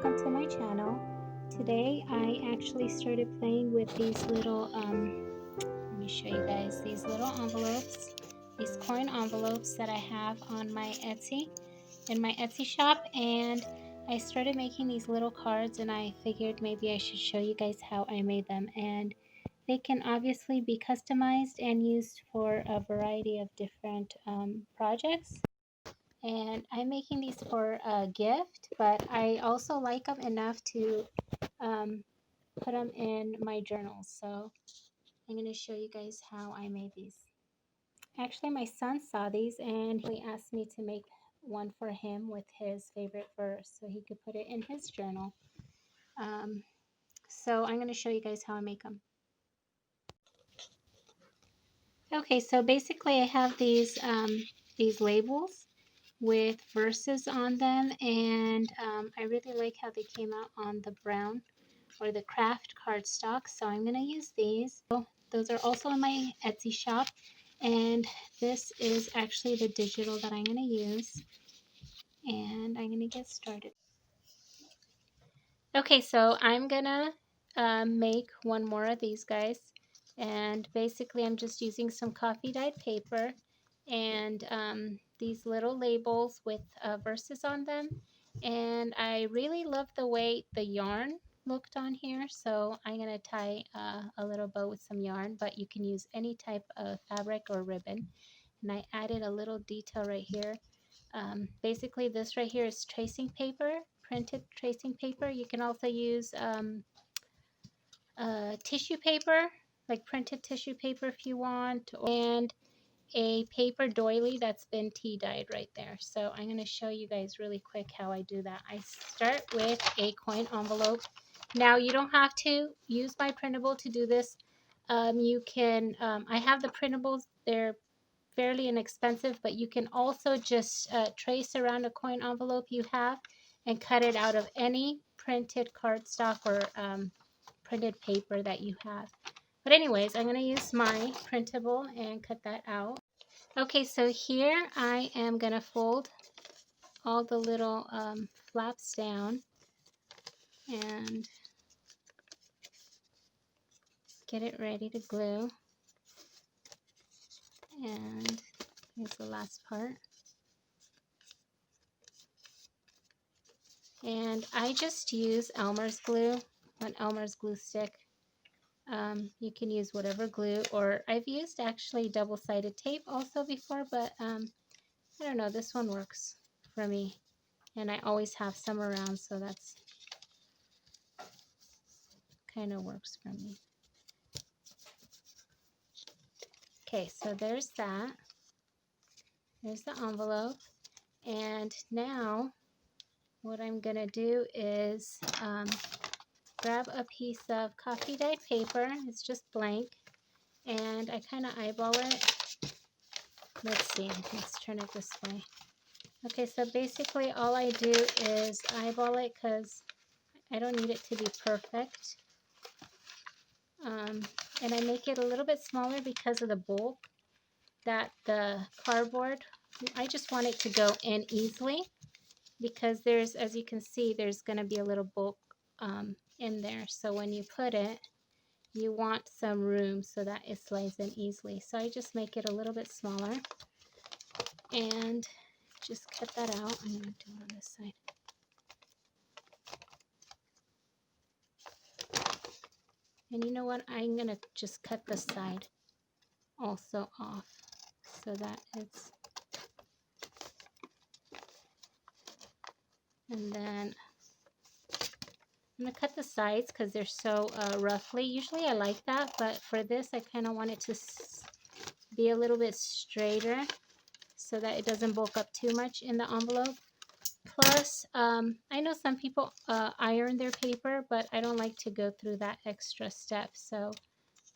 welcome to my channel. Today I actually started playing with these little, let me show you guys, these little envelopes, these coin envelopes that I have on my in my Etsy shop, and I started making these little cards, and I figured maybe I should show you guys how I made them. And they can obviously be customized and used for a variety of different projects. And I'm making these for a gift, but I also like them enough to um, put them in my journals. So I'm going to show you guys how I made these. Actually, my son saw these and he asked me to make one for him with his favorite verse so he could put it in his journal. So I'm going to show you guys how I make them. Okay, so basically I have these labels with verses on them, and I really like how they came out on the brown or the craft cardstock, so I'm going to use these. So those are also in my Etsy shop, and this is actually the digital that I'm going to use, and I'm going to get started. Okay, so I'm going to make one more of these guys, and basically I'm just using some coffee dyed paper and these little labels with verses on them, and I really love the way the yarn looked on here, so I'm going to tie a little bow with some yarn, but you can use any type of fabric or ribbon. And I added a little detail right here. Basically this right here is tracing paper, printed tracing paper. You can also use tissue paper, like printed tissue paper if you want, and a paper doily that's been tea dyed right there. So I'm going to show you guys really quick how I do that. I start with a coin envelope. Now you don't have to use my printable to do this. You can, I have the printables, they're fairly inexpensive, but you can also just trace around a coin envelope you have and cut it out of any printed cardstock or printed paper that you have. But anyways, I'm going to use my printable and cut that out. Okay, so here I am going to fold all the little flaps down and get it ready to glue. And here's the last part. And I just use Elmer's glue, an Elmer's glue stick. You can use whatever glue, or I've used actually double-sided tape also before, but I don't know, this one works for me. And I always have some around, so that's kind of works for me. Okay, so there's that. There's the envelope. And now what I'm going to do is grab a piece of coffee dyed paper. It's just blank. And I kind of eyeball it. Let's see. Let's turn it this way. Okay, so basically all I do is eyeball it because I don't need it to be perfect. And I make it a little bit smaller because of the bulk that the cardboard, I just want it to go in easily because there's, as you can see, there's going to be a little bulk in there. So when you put it, you want some room so that it slides in easily. So I just make it a little bit smaller and just cut that out. I'm going to do it on this side. And you know what? I'm going to just cut the side also off so that it's, and then I'm going to cut the sides because they're so roughly. Usually I like that, but for this I kind of want it to be a little bit straighter so that it doesn't bulk up too much in the envelope. Plus, I know some people iron their paper, but I don't like to go through that extra step. So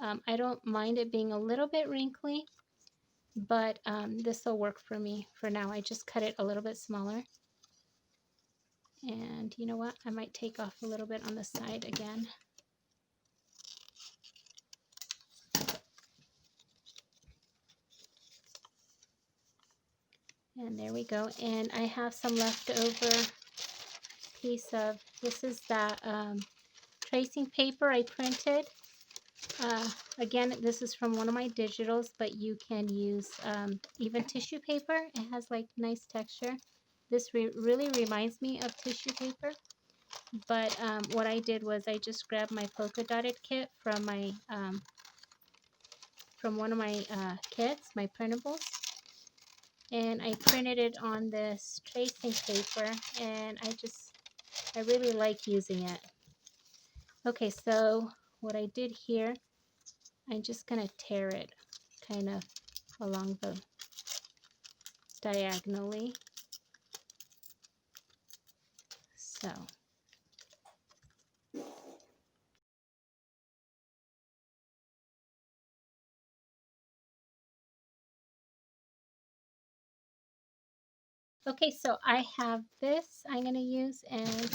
I don't mind it being a little bit wrinkly, but this will work for me for now. I just cut it a little bit smaller. And you know what? I might take off a little bit on the side again. And there we go. And I have some leftover piece of, this is that tracing paper I printed. Again, this is from one of my digitals, but you can use even tissue paper. It has like nice texture. This really reminds me of tissue paper. But what I did was I just grabbed my polka dotted kit from my from one of my kits, my printables, and I printed it on this tracing paper, and I really like using it. Okay, so what I did here, I'm just gonna tear it kind of along the diagonally. So okay, so I have this I'm gonna use, and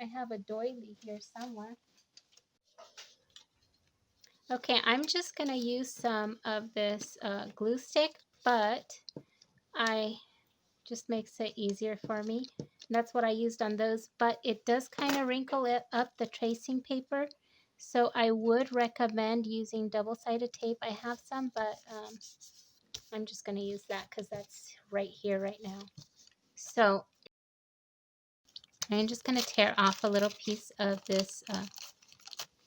I have a doily here somewhere. Okay, I'm just gonna use some of this glue stick, but I just makes it easier for me. That's what I used on those, but it does kind of wrinkle it up the tracing paper. So I would recommend using double-sided tape. I have some, but I'm just going to use that because that's right here right now. So I'm just going to tear off a little piece of this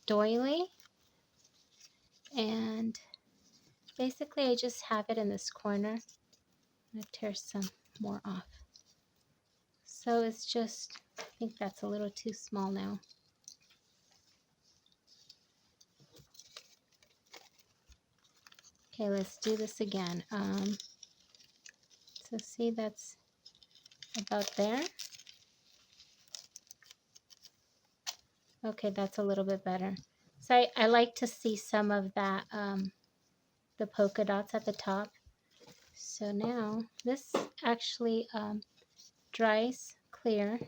doily. And basically I just have it in this corner. I'm going to tear some more off. So it's just, I think that's a little too small now. Okay, let's do this again. So see, that's about there. Okay, that's a little bit better. So I like to see some of that, the polka dots at the top. So now this actually dries clear.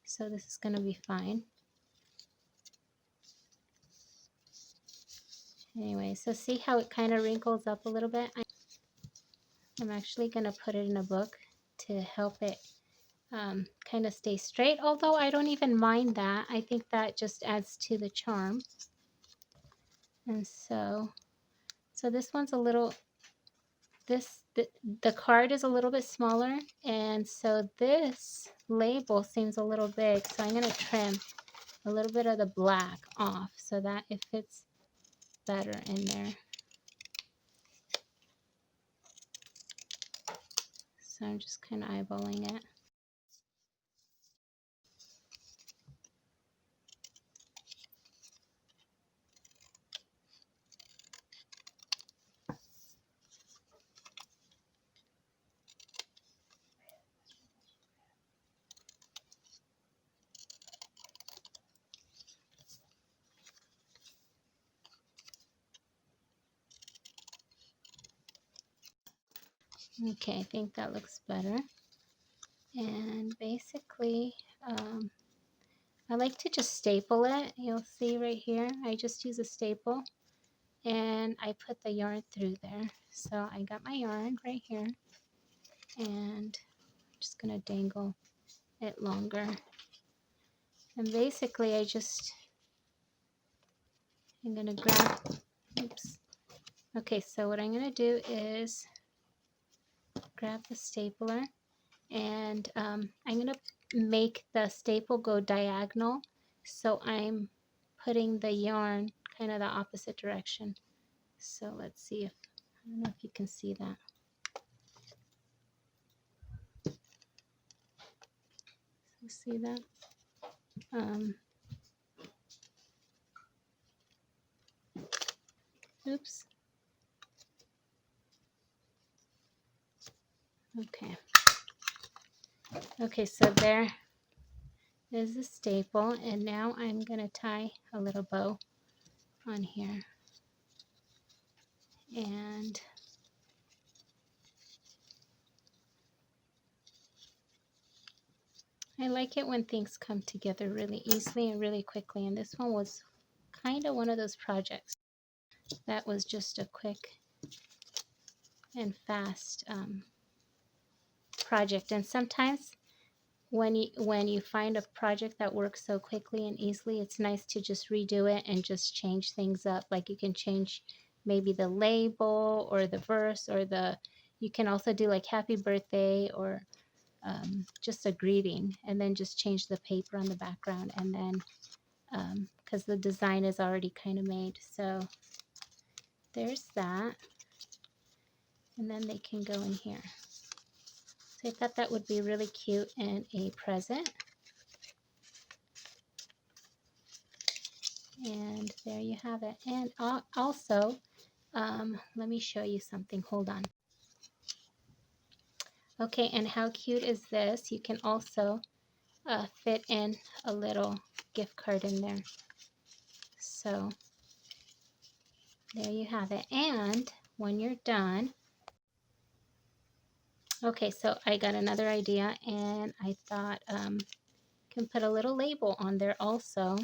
So this is going to be fine. Anyway, so see how it kind of wrinkles up a little bit? I'm actually going to put it in a book to help it kind of stay straight, although I don't even mind that. I think that just adds to the charm. And so this one's a little, the card is a little bit smaller, and so this label seems a little big, so I'm going to trim a little bit of the black off so that it fits better in there. So I'm just kind of eyeballing it. Okay, I think that looks better. And basically, I like to just staple it. You'll see right here, I just use a staple and I put the yarn through there. So I got my yarn right here, and I'm just going to dangle it longer. And basically I'm going to grab, oops. Okay, so what I'm going to do is grab the stapler, and I'm going to make the staple go diagonal. So I'm putting the yarn kind of the opposite direction. So let's see if, I don't know if you can see that. So see that? Oops. Okay. Okay, so there is the staple, and now I'm going to tie a little bow on here. And I like it when things come together really easily and really quickly, and this one was kind of one of those projects that was just a quick and fast project. And sometimes when you find a project that works so quickly and easily, it's nice to just redo it and just change things up. Like you can change maybe the label or the verse or you can also do like happy birthday or just a greeting, and then just change the paper on the background, and then because the design is already kind of made. So there's that, and then they can go in here. So I thought that would be really cute and a present. And there you have it. And also, let me show you something. Hold on. Okay, and how cute is this? You can also fit in a little gift card in there. So there you have it. And when you're done, okay, so I got another idea, and I thought can put a little label on there also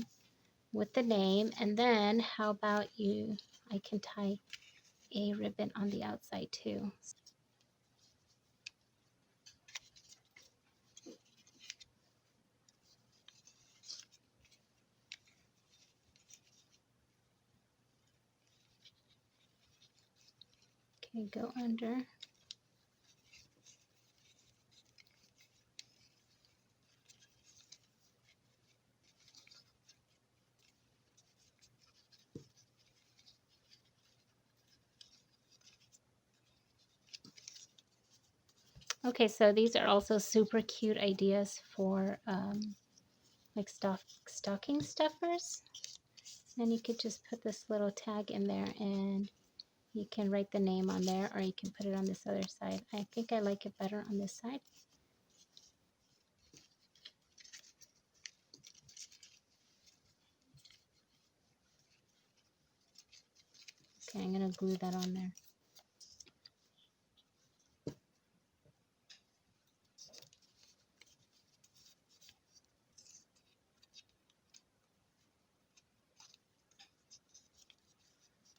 with the name, and then how about I can tie a ribbon on the outside too. Okay, go under. Okay, so these are also super cute ideas for like stocking stuffers. And you could just put this little tag in there, and you can write the name on there, or you can put it on this other side. I think I like it better on this side. Okay, I'm going to glue that on there.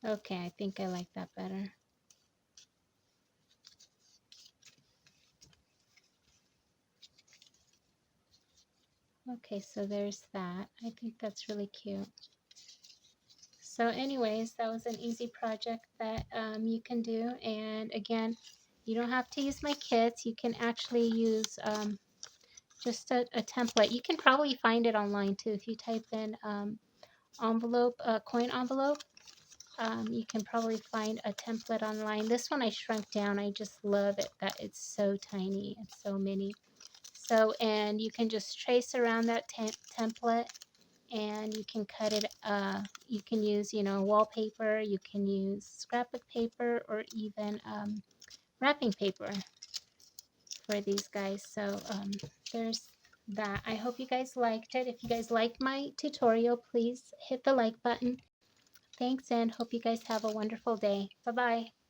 Okay, I think I like that better. Okay, so there's that. I think that's really cute. So anyways, that was an easy project that you can do. And again, you don't have to use my kits. You can actually use just a template. You can probably find it online too. If you type in envelope, coin envelope, you can probably find a template online. This one I shrunk down. I just love it that it's so tiny and so mini. So, and you can just trace around that template, and you can cut it. You can use, wallpaper. You can use scrapbook paper, or even wrapping paper for these guys. So there's that. I hope you guys liked it. If you guys liked my tutorial, please hit the like button. Thanks, and hope you guys have a wonderful day. Bye-bye.